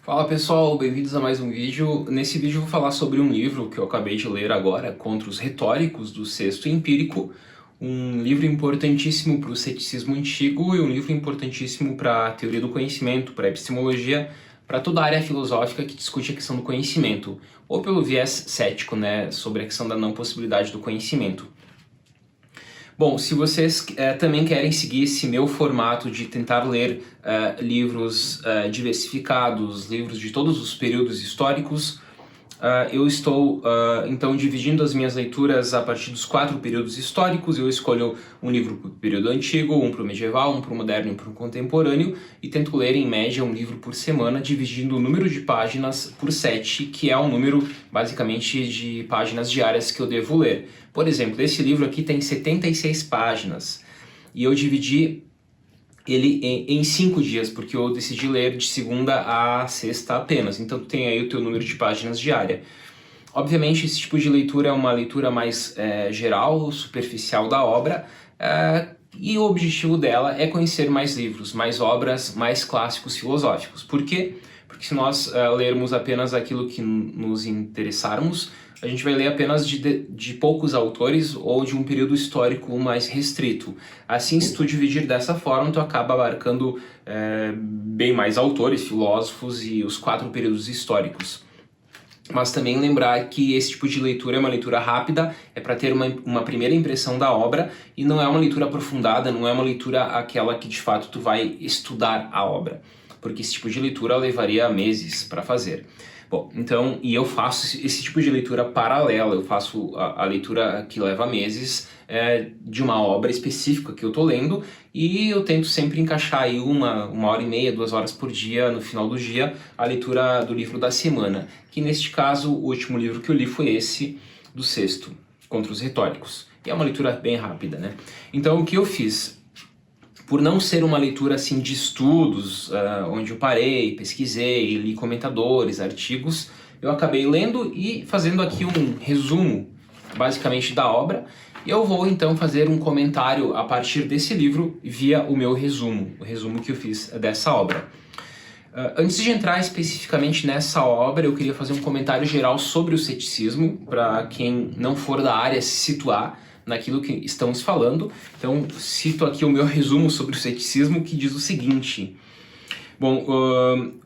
Fala pessoal, bem-vindos a mais um vídeo. Nesse vídeo eu vou falar sobre um livro que eu acabei de ler agora, Contra os Retóricos, do Sexto Empírico, um livro importantíssimo para o ceticismo antigo e um livro importantíssimo para a teoria do conhecimento, para a epistemologia, para toda a área filosófica que discute a questão do conhecimento, ou pelo viés cético, né, sobre a questão da não possibilidade do conhecimento. Bom, se vocês também querem seguir esse meu formato de tentar ler livros diversificados, livros de todos os períodos históricos, eu estou então dividindo as minhas leituras a partir dos 4 períodos históricos. Eu escolho um livro para o período antigo, um para o medieval, um para o moderno e um para o contemporâneo, e tento ler em média um livro por semana, dividindo o número de páginas por 7, que é o número basicamente de páginas diárias que eu devo ler. Por exemplo, esse livro aqui tem 76 páginas e eu dividi ele em 5 dias, porque eu decidi ler de segunda a sexta apenas. Então tu tem aí o teu número de páginas diária. Obviamente esse tipo de leitura é uma leitura mais geral, superficial da obra, e o objetivo dela é conhecer mais livros, mais obras, mais clássicos filosóficos. Por quê? Porque se nós lermos apenas aquilo que nos interessarmos, a gente vai ler apenas de poucos autores ou de um período histórico mais restrito. Assim, se tu dividir dessa forma, tu acaba abarcando bem mais autores, filósofos e os 4 períodos históricos. Mas também lembrar que esse tipo de leitura é uma leitura rápida, é para ter uma primeira impressão da obra, e não é uma leitura aprofundada, não é uma leitura aquela que de fato tu vai estudar a obra, porque esse tipo de leitura levaria meses para fazer. Bom, então, e eu faço esse tipo de leitura paralela, eu faço a leitura que leva meses de uma obra específica que eu tô lendo, e eu tento sempre encaixar aí uma hora e meia, 2 horas por dia, no final do dia, a leitura do livro da semana, que neste caso, o último livro que eu li foi esse, do Sexto, Contra os Retóricos. E é uma leitura bem rápida, né? Então, o que eu fiz? Por não ser uma leitura assim de estudos, onde eu parei, pesquisei, li comentadores, artigos, eu acabei lendo e fazendo aqui um resumo, basicamente, da obra. E eu vou então fazer um comentário a partir desse livro via o meu resumo, o resumo que eu fiz dessa obra. Antes de entrar especificamente nessa obra, eu queria fazer um comentário geral sobre o ceticismo, para quem não for da área se situar naquilo que estamos falando. Então, cito aqui o meu resumo sobre o ceticismo, que diz o seguinte. Bom,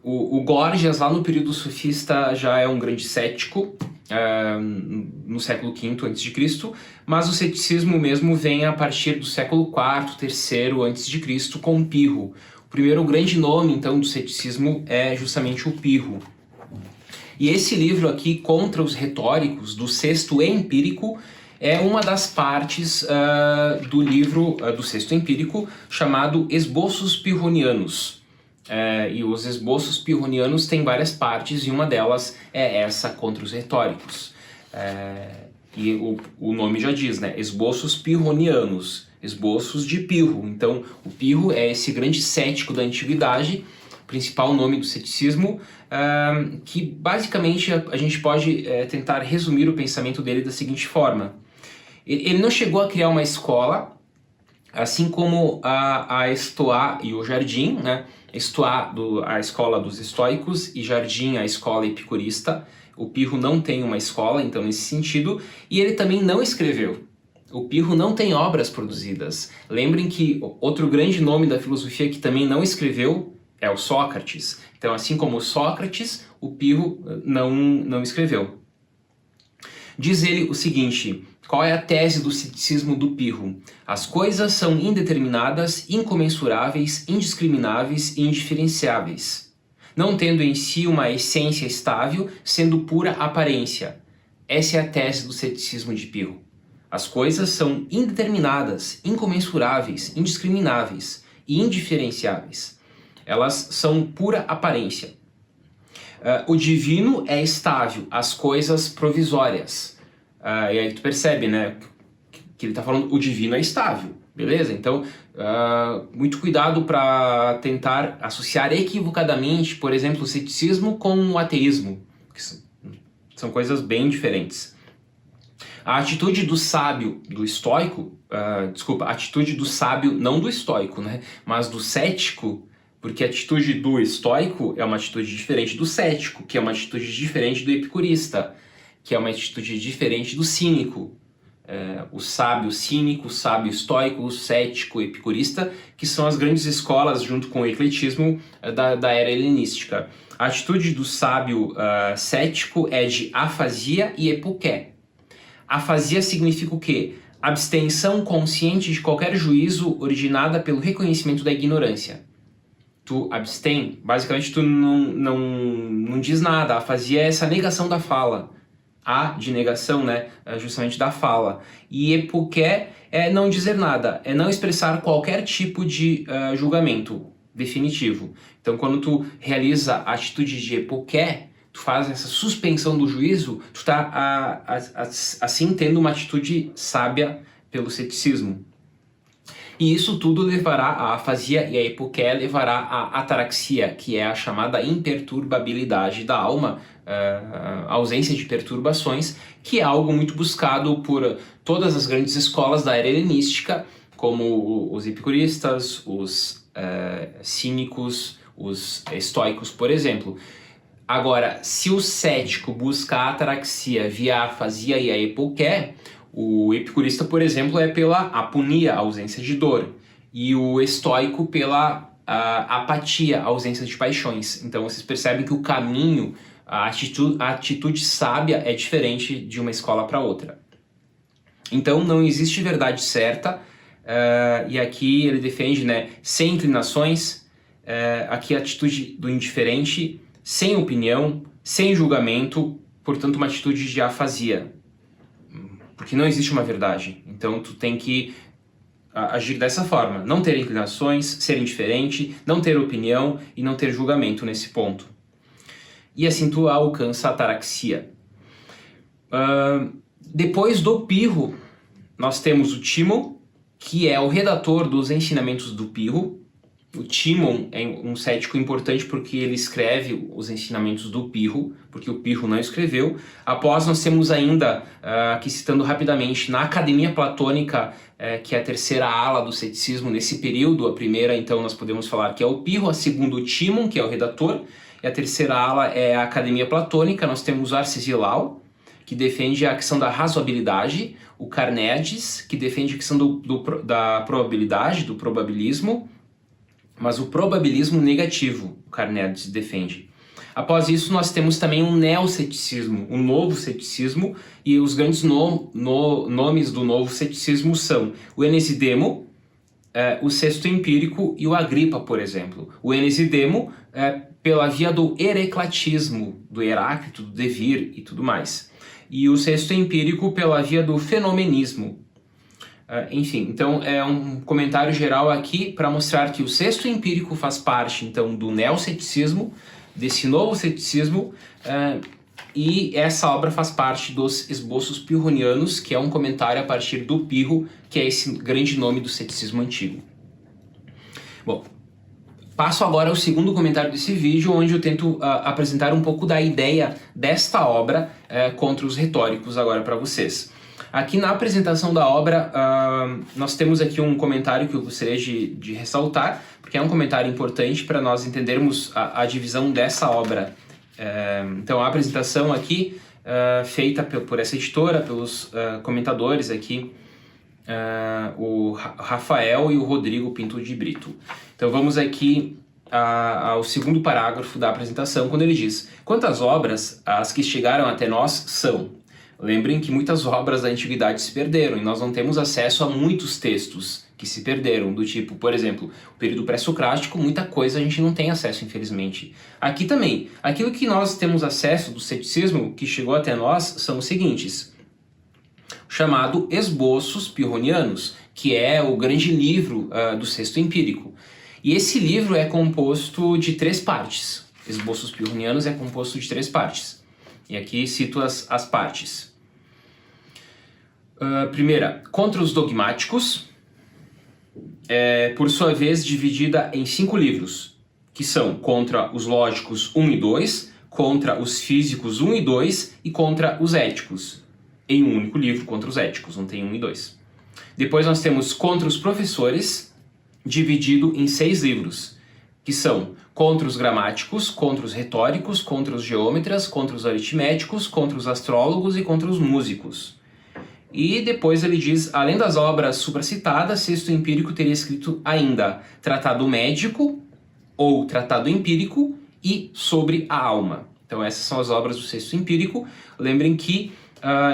o Gorgias, lá no período sofista, já é um grande cético, no século V a.C., mas o ceticismo mesmo vem a partir do século IV, III a.C., com Pirro. O primeiro grande nome, então, do ceticismo é justamente o Pirro. E esse livro aqui, Contra os Retóricos, do Sexto Empírico, é uma das partes do livro do Sexto Empírico, chamado Esboços Pirronianos. E os esboços pirronianos têm várias partes, e uma delas é essa, Contra os Retóricos. E o nome já diz, né? Esboços pirronianos, esboços de Pirro. Então, o Pirro é esse grande cético da antiguidade, principal nome do ceticismo, que basicamente a gente pode tentar resumir o pensamento dele da seguinte forma. Ele não chegou a criar uma escola, assim como a Estoa e o Jardim, né? Estoa, a escola dos estoicos, e Jardim, a escola epicurista. O Pirro não tem uma escola, então, nesse sentido, e ele também não escreveu. O Pirro não tem obras produzidas. Lembrem que outro grande nome da filosofia que também não escreveu é o Sócrates. Então, assim como o Sócrates, o Pirro não escreveu. Diz ele o seguinte: qual é a tese do ceticismo do Pirro? As coisas são indeterminadas, incomensuráveis, indiscrimináveis e indiferenciáveis, não tendo em si uma essência estável, sendo pura aparência. Essa é a tese do ceticismo de Pirro. As coisas são indeterminadas, incomensuráveis, indiscrimináveis e indiferenciáveis. Elas são pura aparência. O divino é estável, as coisas provisórias. E aí tu percebe, né, que ele está falando o divino é estável, beleza? Então, muito cuidado para tentar associar equivocadamente, por exemplo, o ceticismo com o ateísmo, que são coisas bem diferentes. A atitude do sábio, do estoico, a atitude do sábio, não do estoico, né, mas do cético, Porque a atitude do estoico é uma atitude diferente do cético, que é uma atitude diferente do epicurista, que é uma atitude diferente do cínico. O sábio cínico, o sábio estoico, o cético, o epicurista, que são as grandes escolas, junto com o ecletismo, da era helenística. A atitude do sábio cético é de afasia e epoké. Afasia significa o quê? Abstenção consciente de qualquer juízo originada pelo reconhecimento da ignorância. Tu abstém, basicamente tu não diz nada. A afasia é essa negação da fala. A de negação, né, justamente da fala. E epoké é não dizer nada, é não expressar qualquer tipo de julgamento definitivo. Então, quando tu realiza a atitude de epoké, tu faz essa suspensão do juízo, tu está assim tendo uma atitude sábia pelo ceticismo. E isso tudo levará à afasia, e a epoké levará à ataraxia, que é a chamada imperturbabilidade da alma, a ausência de perturbações, que é algo muito buscado por todas as grandes escolas da era helenística, como os epicuristas, os cínicos, os estoicos, por exemplo. Agora, se o cético busca a ataraxia via a afasia e a epoké, o epicurista, por exemplo, é pela aponia, a ausência de dor, e o estoico pela apatia, a ausência de paixões. Então vocês percebem que o caminho, a atitude sábia é diferente de uma escola para outra. Então não existe verdade certa, e aqui ele defende, né, sem inclinações, aqui a atitude do indiferente, sem opinião, sem julgamento, portanto uma atitude de afasia. Porque não existe uma verdade, então tu tem que agir dessa forma, não ter inclinações, ser indiferente, não ter opinião e não ter julgamento nesse ponto. E assim tu alcança a ataraxia. Depois do Pirro, nós temos o Timon, que é o redator dos ensinamentos do Pirro. O Timon é um cético importante porque ele escreve os ensinamentos do Pirro, porque o Pirro não escreveu. Após nós temos ainda, aqui citando rapidamente, na Academia Platônica, que é a terceira ala do ceticismo nesse período. A primeira, então, nós podemos falar que é o Pirro, a segunda o Timon, que é o redator, e a terceira ala é a Academia Platônica. Nós temos o Arcesilau, que defende a questão da razoabilidade, o Carneades, que defende a questão da probabilidade, do probabilismo, mas o probabilismo negativo, o Carneades defende. Após isso, nós temos também um neoceticismo, um novo ceticismo, e os grandes nomes do novo ceticismo são o Enesidemo, o Sexto Empírico e o Agripa, por exemplo. O Enesidemo pela via do hereclatismo, do Heráclito, do Devir e tudo mais. E o Sexto Empírico pela via do fenomenismo. Enfim, então é um comentário geral aqui para mostrar que o Sexto Empírico faz parte então do neoceticismo, desse novo ceticismo, e essa obra faz parte dos Esboços Pirronianos, que é um comentário a partir do Pirro, que é esse grande nome do ceticismo antigo. Bom, passo agora ao segundo comentário desse vídeo, onde eu tento apresentar um pouco da ideia desta obra contra os retóricos agora para vocês. Aqui na apresentação da obra, nós temos aqui um comentário que eu gostaria de ressaltar, porque é um comentário importante para nós entendermos a divisão dessa obra. Então a apresentação aqui, feita por essa editora, pelos comentadores aqui, o Rafael e o Rodrigo Pinto de Brito. Então vamos aqui ao segundo parágrafo da apresentação, quando ele diz: quantas obras as que chegaram até nós são? Lembrem que muitas obras da antiguidade se perderam e nós não temos acesso a muitos textos que se perderam, do tipo, por exemplo, o período pré-socrático, muita coisa a gente não tem acesso, infelizmente. Aqui também, aquilo que nós temos acesso do ceticismo que chegou até nós são os seguintes: chamado Esboços Pirronianos, que é o grande livro do Sexto Empírico. E esse livro é composto de 3 partes. Esboços Pirronianos é composto de 3 partes. E aqui cito as partes. Primeira, contra os dogmáticos, por sua vez dividida em 5 livros, que são contra os lógicos 1 e 2, contra os físicos 1 e 2 e contra os éticos, em um único livro, contra os éticos, não tem 1 e 2. Depois nós temos contra os professores, dividido em 6 livros, que são contra os gramáticos, contra os retóricos, contra os geômetras, contra os aritméticos, contra os astrólogos e contra os músicos. E depois ele diz, além das obras supracitadas, Sexto Empírico teria escrito ainda Tratado Médico ou Tratado Empírico e sobre a alma. Então essas são as obras do Sexto Empírico. Lembrem que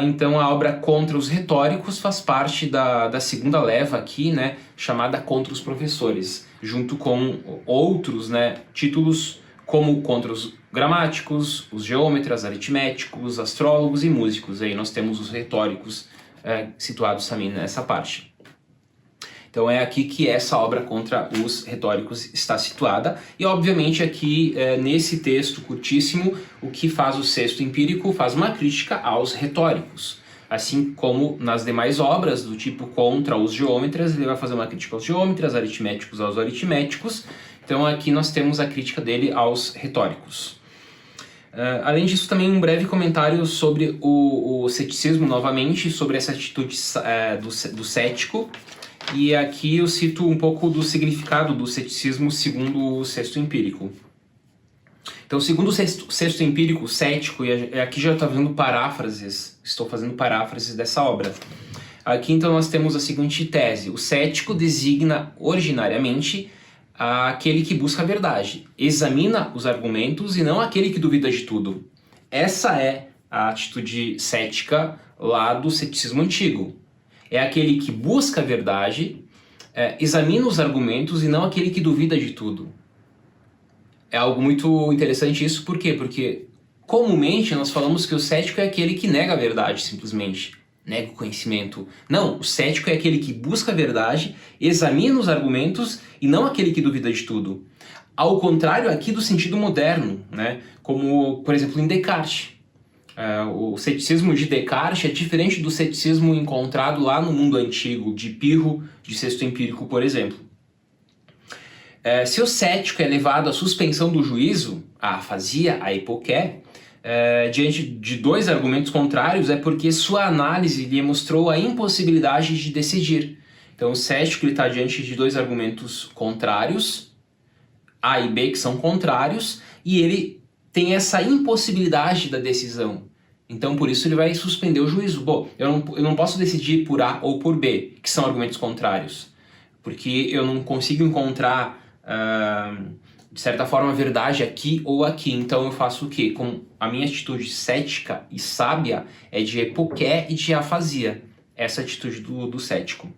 então a obra Contra os Retóricos faz parte da segunda leva aqui, né, chamada Contra os Professores, junto com outros, né, títulos como Contra os Gramáticos, os Geômetras, Aritméticos, Astrólogos e Músicos. Aí nós temos os retóricos situados também nessa parte. Então é aqui que essa obra Contra os Retóricos está situada. E obviamente aqui nesse texto curtíssimo, o que faz o Sexto Empírico faz uma crítica aos retóricos. Assim como nas demais obras do tipo Contra os Geômetras, ele vai fazer uma crítica aos geômetras, aritméticos aos aritméticos. Então aqui nós temos a crítica dele aos retóricos. Além disso, também um breve comentário sobre o ceticismo novamente, sobre essa atitude do cético. E aqui eu cito um pouco do significado do ceticismo segundo o Sexto Empírico. Então, segundo o Sexto Empírico, o cético, e aqui já está vendo paráfrases, estou fazendo paráfrases dessa obra. Aqui então nós temos a seguinte tese: o cético designa originariamente aquele que busca a verdade, examina os argumentos e não aquele que duvida de tudo. Essa é a atitude cética lá do ceticismo antigo. É aquele que busca a verdade, examina os argumentos e não aquele que duvida de tudo. É algo muito interessante isso, por quê? Porque comumente nós falamos que o cético é aquele que nega a verdade, simplesmente. Nega o conhecimento. Não, o cético é aquele que busca a verdade, examina os argumentos e não aquele que duvida de tudo. Ao contrário aqui do sentido moderno, né? Como, por exemplo, em Descartes. O ceticismo de Descartes é diferente do ceticismo encontrado lá no mundo antigo, de Pirro, de Sexto Empírico, por exemplo. Se o cético é levado à suspensão do juízo, à afasia, à hipoké, diante de dois argumentos contrários, é porque sua análise lhe mostrou a impossibilidade de decidir. Então o cético está diante de dois argumentos contrários, A e B, que são contrários, e ele tem essa impossibilidade da decisão. Então por isso ele vai suspender o juízo. Bom, eu não posso decidir por A ou por B, que são argumentos contrários, porque eu não consigo encontrar de certa forma a verdade aqui ou aqui. Então eu faço o quê? Com a minha atitude cética e sábia é de hipoké e de afasia. Essa atitude do cético.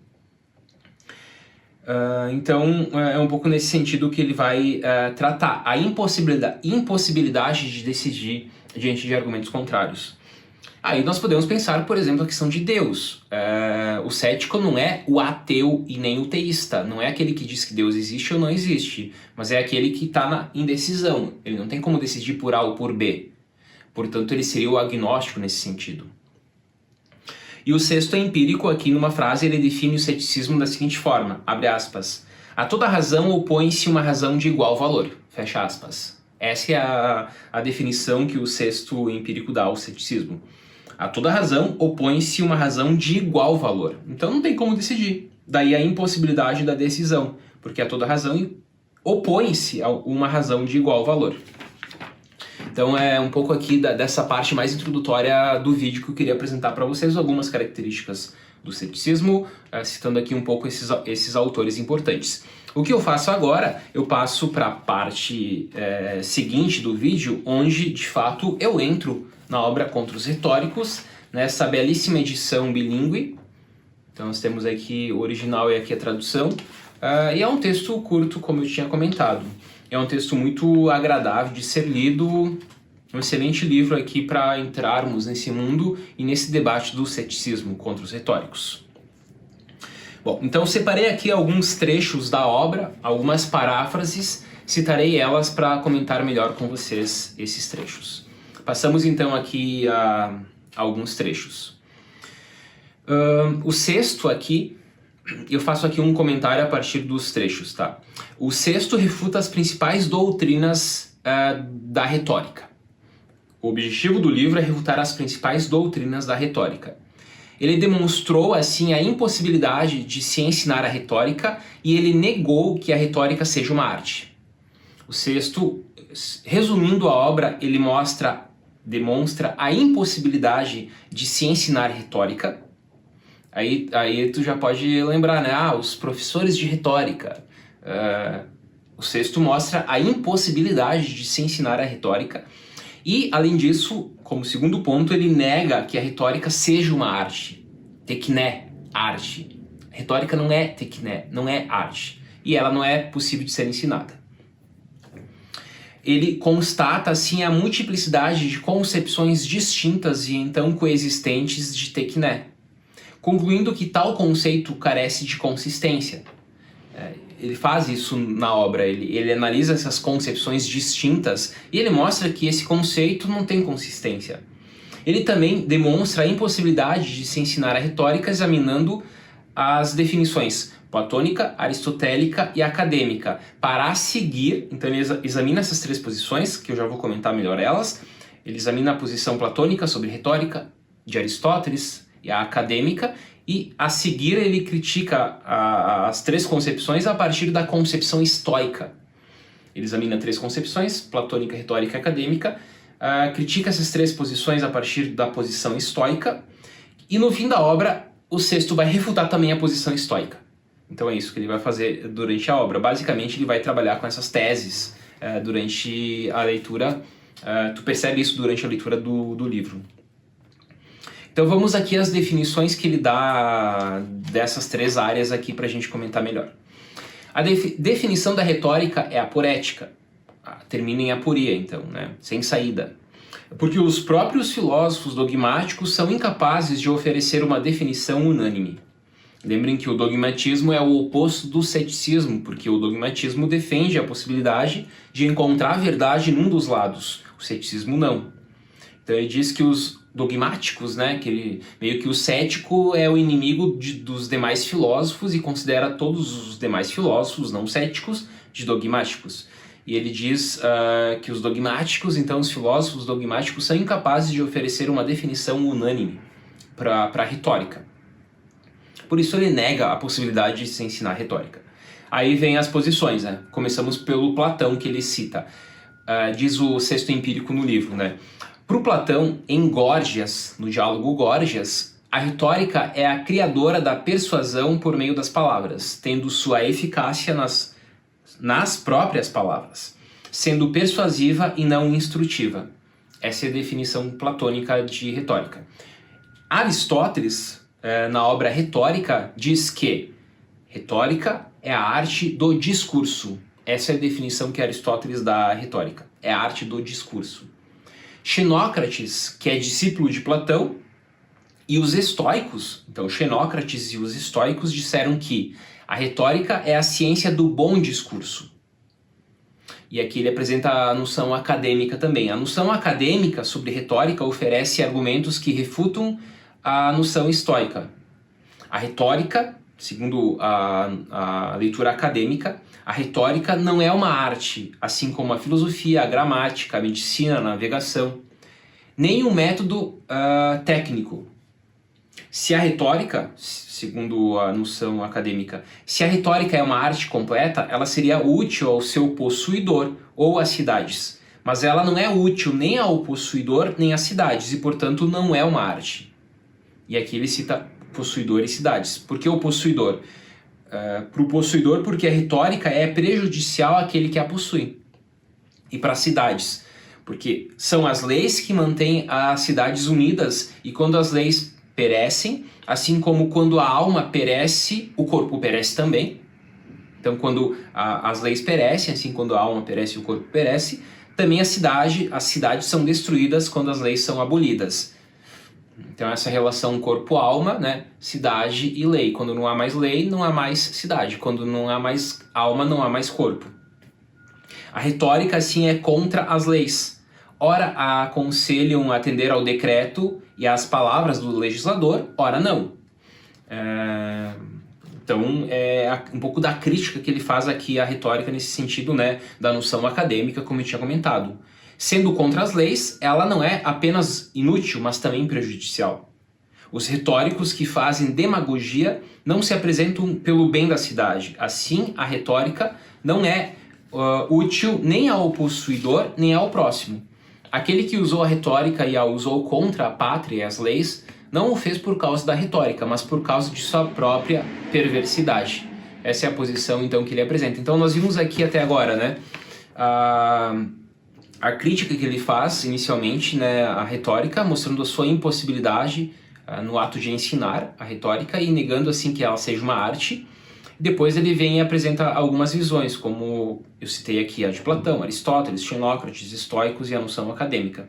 Então é um pouco nesse sentido que ele vai tratar a impossibilidade de decidir diante de argumentos contrários. Aí nós podemos pensar, por exemplo, a questão de Deus. O cético não é o ateu e nem o teísta, não é aquele que diz que Deus existe ou não existe, mas é aquele que está na indecisão. Ele não tem como decidir por A ou por B. Portanto, ele seria o agnóstico nesse sentido. E o Sexto Empírico, aqui numa frase, ele define o ceticismo da seguinte forma, abre aspas, a toda razão opõe-se uma razão de igual valor, fecha aspas. Essa é a definição que o Sexto Empírico dá ao ceticismo. A toda razão opõe-se uma razão de igual valor. Então não tem como decidir. Daí a impossibilidade da decisão, porque a toda razão opõe-se a uma razão de igual valor. Então é um pouco aqui dessa parte mais introdutória do vídeo que eu queria apresentar para vocês algumas características do ceticismo, citando aqui um pouco esses autores importantes. O que eu faço agora, eu passo para a parte seguinte do vídeo, onde de fato eu entro na obra Contra os Retóricos, nessa belíssima edição bilíngue. Então nós temos aqui o original e aqui a tradução. E é um texto curto, como eu tinha comentado. É um texto muito agradável de ser lido, um excelente livro aqui para entrarmos nesse mundo e nesse debate do ceticismo contra os retóricos. Bom, então eu separei aqui alguns trechos da obra, algumas paráfrases, citarei elas para comentar melhor com vocês esses trechos. Passamos então aqui a alguns trechos. O sexto aqui, eu faço aqui um comentário a partir dos trechos, tá? O sexto refuta as principais doutrinas da retórica. O objetivo do livro é refutar as principais doutrinas da retórica. Ele demonstrou, assim, a impossibilidade de se ensinar a retórica e ele negou que a retórica seja uma arte. O sexto, resumindo a obra, ele demonstra a impossibilidade de se ensinar retórica. Aí tu já pode lembrar, né? Os professores de retórica. O sexto mostra a impossibilidade de se ensinar a retórica. E, além disso, como segundo ponto, ele nega que a retórica seja uma arte. Tekné, arte. Retórica não é tekné, não é arte. E ela não é possível de ser ensinada. Ele constata, assim, a multiplicidade de concepções distintas e então coexistentes de tekné, concluindo que tal conceito carece de consistência. Ele faz isso na obra, ele analisa essas concepções distintas e ele mostra que esse conceito não tem consistência. Ele também demonstra a impossibilidade de se ensinar a retórica examinando as definições platônica, aristotélica e acadêmica. Para seguir, então ele examina essas três posições, que eu já vou comentar melhor elas. Ele examina a posição platônica sobre retórica de Aristóteles e a acadêmica, e a seguir ele critica as três concepções a partir da concepção estoica. Ele examina três concepções, platônica, retórica e acadêmica, critica essas três posições a partir da posição estoica, e no fim da obra o sexto vai refutar também a posição estoica. Então é isso que ele vai fazer durante a obra. Basicamente ele vai trabalhar com essas teses durante a leitura. Tu percebe isso durante a leitura do livro. Então vamos aqui às definições que ele dá dessas três áreas aqui para a gente comentar melhor. A definição da retórica é aporética. Termina em aporia, então, né? Sem saída. Porque os próprios filósofos dogmáticos são incapazes de oferecer uma definição unânime. Lembrem que o dogmatismo é o oposto do ceticismo, porque o dogmatismo defende a possibilidade de encontrar a verdade num dos lados, o ceticismo não. Então ele diz que os dogmáticos, né, meio que o cético é o inimigo dos demais filósofos e considera todos os demais filósofos não céticos de dogmáticos. E ele diz que os dogmáticos, então os filósofos dogmáticos, são incapazes de oferecer uma definição unânime para a retórica. Por isso ele nega a possibilidade de se ensinar retórica. Aí vem as posições, né? Começamos pelo Platão, que ele cita. Diz o Sexto Empírico no livro, né? Para o Platão, em Górgias, no diálogo Górgias, a retórica é a criadora da persuasão por meio das palavras, tendo sua eficácia nas próprias palavras, sendo persuasiva e não instrutiva. Essa é a definição platônica de retórica. Aristóteles, na obra Retórica, diz que retórica é a arte do discurso. Essa é a definição que Aristóteles dá à retórica. É a arte do discurso. Xenócrates, que é discípulo de Platão, e os estoicos, então Xenócrates e os estoicos disseram que a retórica é a ciência do bom discurso. E aqui ele apresenta a noção acadêmica também. A noção acadêmica sobre retórica oferece argumentos que refutam a noção estoica. A retórica, segundo a leitura acadêmica, a retórica não é uma arte, assim como a filosofia, a gramática, a medicina, a navegação, nem um método técnico. Se a retórica, segundo a noção acadêmica, se a retórica é uma arte completa, ela seria útil ao seu possuidor ou às cidades. Mas ela não é útil nem ao possuidor nem às cidades e, portanto, não é uma arte. E aqui ele cita possuidor e cidades. Por que o possuidor? Para o possuidor, porque a retórica é prejudicial àquele que a possui. E para as cidades, porque são as leis que mantêm as cidades unidas, e quando as leis perecem, assim como quando a alma perece, o corpo perece também. Então quando as leis perecem, assim quando a alma perece e o corpo perece, também as cidades são destruídas quando as leis são abolidas. Então essa relação corpo-alma, né, cidade e lei. Quando não há mais lei, não há mais cidade. Quando não há mais alma, não há mais corpo. A retórica, assim, é contra as leis. Ora aconselham atender ao decreto e às palavras do legislador, ora não. Então é um pouco da crítica que ele faz aqui à retórica nesse sentido, né, da noção acadêmica, como eu tinha comentado. Sendo contra as leis, ela não é apenas inútil, mas também prejudicial. Os retóricos que fazem demagogia não se apresentam pelo bem da cidade. Assim, a retórica não é útil nem ao possuidor, nem ao próximo. Aquele que usou a retórica e a usou contra a pátria e as leis, não o fez por causa da retórica, mas por causa de sua própria perversidade. Essa é a posição, então, que ele apresenta. Então, nós vimos aqui até agora, né, a crítica que ele faz, inicialmente, né, à retórica, mostrando a sua impossibilidade no ato de ensinar a retórica e negando, assim, que ela seja uma arte. Depois ele vem e apresenta algumas visões, como eu citei aqui a de Platão, Aristóteles, Xenócrates, estoicos e a noção acadêmica.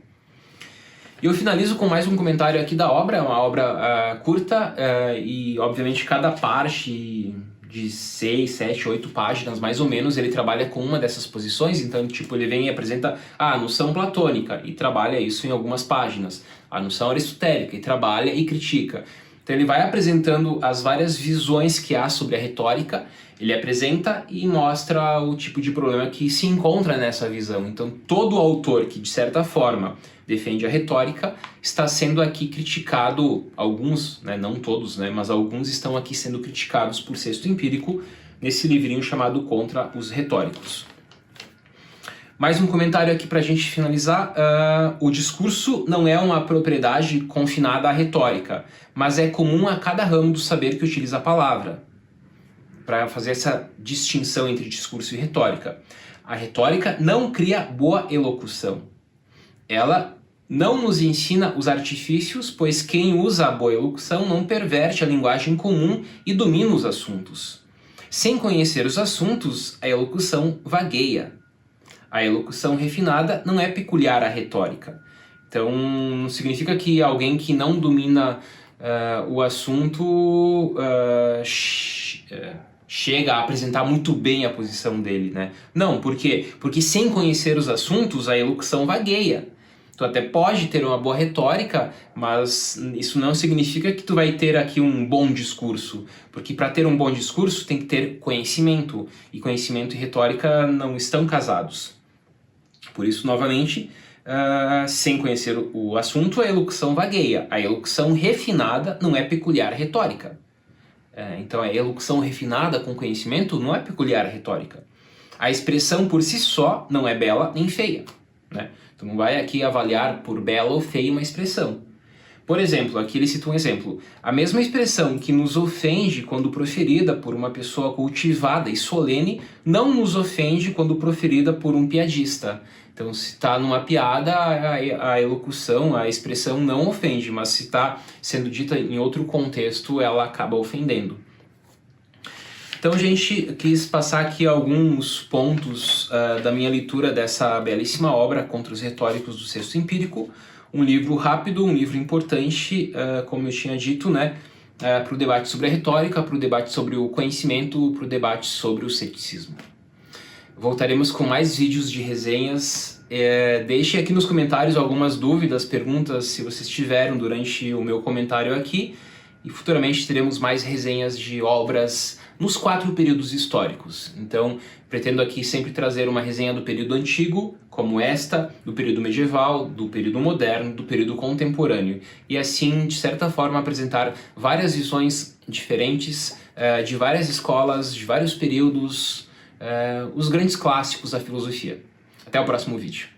E eu finalizo com mais um comentário aqui da obra, uma obra curta e, obviamente, cada parte de 6, 7, 8 páginas, mais ou menos, ele trabalha com uma dessas posições. Então, tipo, ele vem e apresenta a noção platônica e trabalha isso em algumas páginas, a noção aristotélica e trabalha e critica. Então ele vai apresentando as várias visões que há sobre a retórica, ele apresenta e mostra o tipo de problema que se encontra nessa visão. Então todo autor que de certa forma defende a retórica está sendo aqui criticado, alguns, né, não todos, né, mas alguns estão aqui sendo criticados por Sexto Empírico nesse livrinho chamado Contra os Retóricos. Mais um comentário aqui para a gente finalizar. O discurso não é uma propriedade confinada à retórica, mas é comum a cada ramo do saber que utiliza a palavra. Para fazer essa distinção entre discurso e retórica. A retórica não cria boa elocução. Ela não nos ensina os artifícios, pois quem usa a boa elocução não perverte a linguagem comum e domina os assuntos. Sem conhecer os assuntos, a elocução vagueia. A elocução refinada não é peculiar à retórica. Então, não significa que alguém que não domina o assunto chega a apresentar muito bem a posição dele, né? Não, por quê? Porque sem conhecer os assuntos, a elocução vagueia. Tu até pode ter uma boa retórica, mas isso não significa que tu vai ter aqui um bom discurso. Porque para ter um bom discurso tem que ter conhecimento. E conhecimento e retórica não estão casados. Por isso, novamente, sem conhecer o assunto, a elocução vagueia. A elocução refinada não é peculiar à retórica. Então, a elocução refinada com conhecimento não é peculiar à retórica. A expressão por si só não é bela nem feia, né? Tu não vai aqui avaliar por bela ou feia uma expressão. Por exemplo, aqui ele cita um exemplo. A mesma expressão que nos ofende quando proferida por uma pessoa cultivada e solene, não nos ofende quando proferida por um piadista. Então, se está numa piada, a elocução, a expressão não ofende, mas se está sendo dita em outro contexto, ela acaba ofendendo. Então, gente, quis passar aqui alguns pontos da minha leitura dessa belíssima obra, Contra os Retóricos do Sexto Empírico. Um livro rápido, um livro importante, como eu tinha dito, né, para o debate sobre a retórica, para o debate sobre o conhecimento, para o debate sobre o ceticismo. Voltaremos com mais vídeos de resenhas. Deixem aqui nos comentários algumas dúvidas, perguntas, se vocês tiveram durante o meu comentário aqui. E futuramente teremos mais resenhas de obras nos 4 períodos históricos. Então, pretendo aqui sempre trazer uma resenha do período antigo, como esta, do período medieval, do período moderno, do período contemporâneo. E assim, de certa forma, apresentar várias visões diferentes, de várias escolas, de vários períodos, os grandes clássicos da filosofia. Até o próximo vídeo.